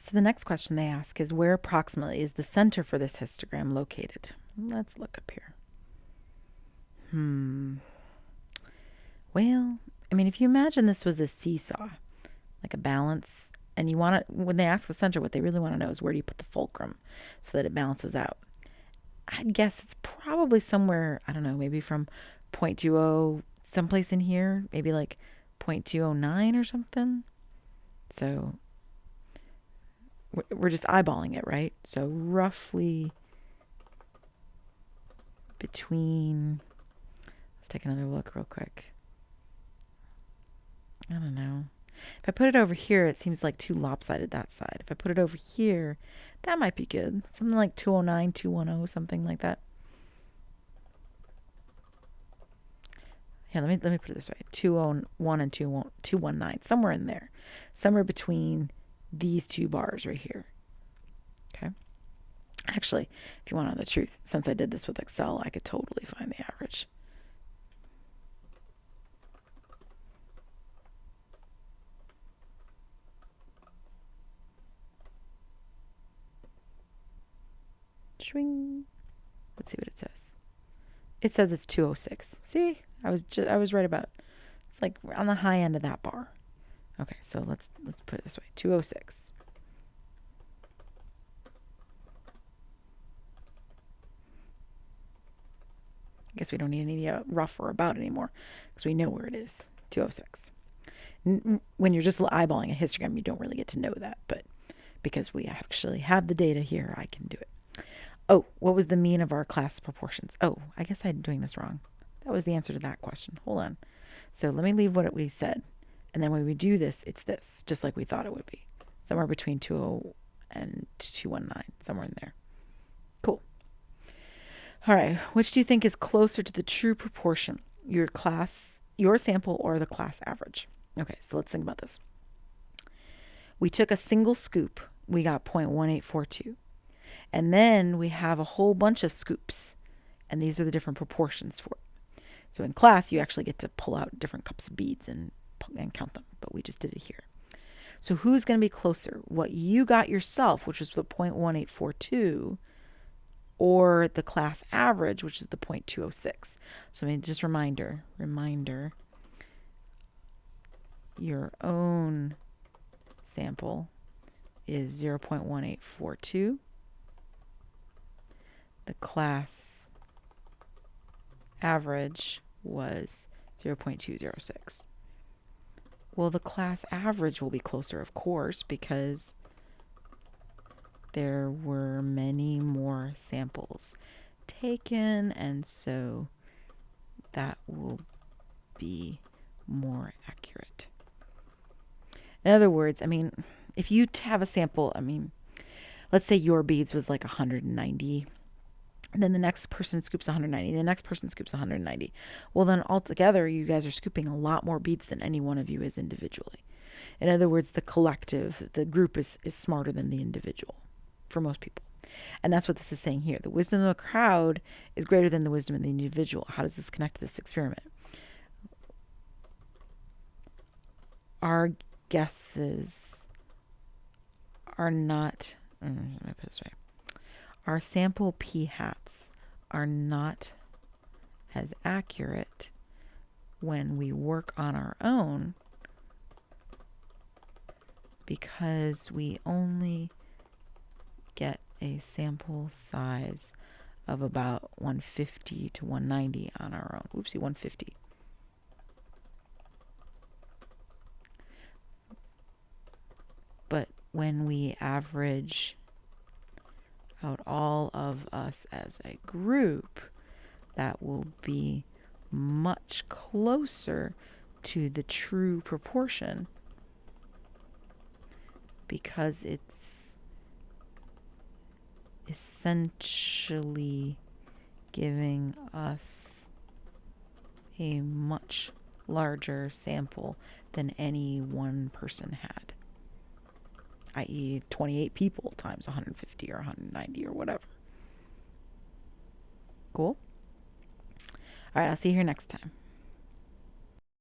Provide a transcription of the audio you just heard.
So the next question they ask is, where approximately is the center for this histogram located? Let's look up here. Well, I mean, if you imagine this was a seesaw, like a balance, and you want to, when they ask the center, what they really want to know is where do you put the fulcrum so that it balances out. I'd guess it's probably somewhere, I don't know, maybe from 0.20, someplace in here, maybe like 0.209 or something. So we're just eyeballing it, right? So roughly between, let's take another look real quick. I don't know. If I put it over here, it seems like too lopsided that side. If I put it over here, that might be good. Something like 209, 210, something like that. Here, let me put it this way. 201 and 219, somewhere in there. Somewhere between these two bars right here. Okay? Actually, if you want to know the truth, since I did this with Excel, I could totally find the average. Swing. Let's see what it says. It says it's 206. See? I was right about. It's like on the high end of that bar. Okay, so let's put it this way. 206. I guess we don't need any rough or about anymore because we know where it is. 206. When you're just eyeballing a histogram, you don't really get to know that, but because we actually have the data here, I can do it. Oh, what was the mean of our class proportions? Oh, I guess I'm doing this wrong. That was the answer to that question. Hold on. So let me leave what we said. And then when we do this, it's this, just like we thought it would be. Somewhere between 20 and 219, somewhere in there. Cool. All right, which do you think is closer to the true proportion? Your sample, or the class average? Okay, so let's think about this. We took a single scoop. We got 0.1842. And then we have a whole bunch of scoops. And these are the different proportions for it. So in class, you actually get to pull out different cups of beads and count them. But we just did it here. So who's going to be closer? What you got yourself, which was the 0.1842, or the class average, which is the 0.206. So I mean, just reminder, your own sample is 0.1842. The class average was 0.206. Well, the class average will be closer, of course, because there were many more samples taken, and so that will be more accurate. In other words, I mean, if you have a sample, I mean, let's say your beads was like 190, and then the next person scoops 190, the next person scoops 190. Well, then altogether, you guys are scooping a lot more beads than any one of you is individually. In other words, the collective, the group is smarter than the individual for most people. And that's what this is saying here. The wisdom of the crowd is greater than the wisdom of the individual. How does this connect to this experiment? Our guesses are not, let me put it this way. Our sample p-hats are not as accurate when we work on our own because we only get a sample size of about 150 to 190 on our own. Oopsie, 150. But when we average out all of us as a group, that will be much closer to the true proportion because it's essentially giving us a much larger sample than any one person had, i.e. 28 people times 150 or 190 or whatever. Cool? All right, I'll see you here next time.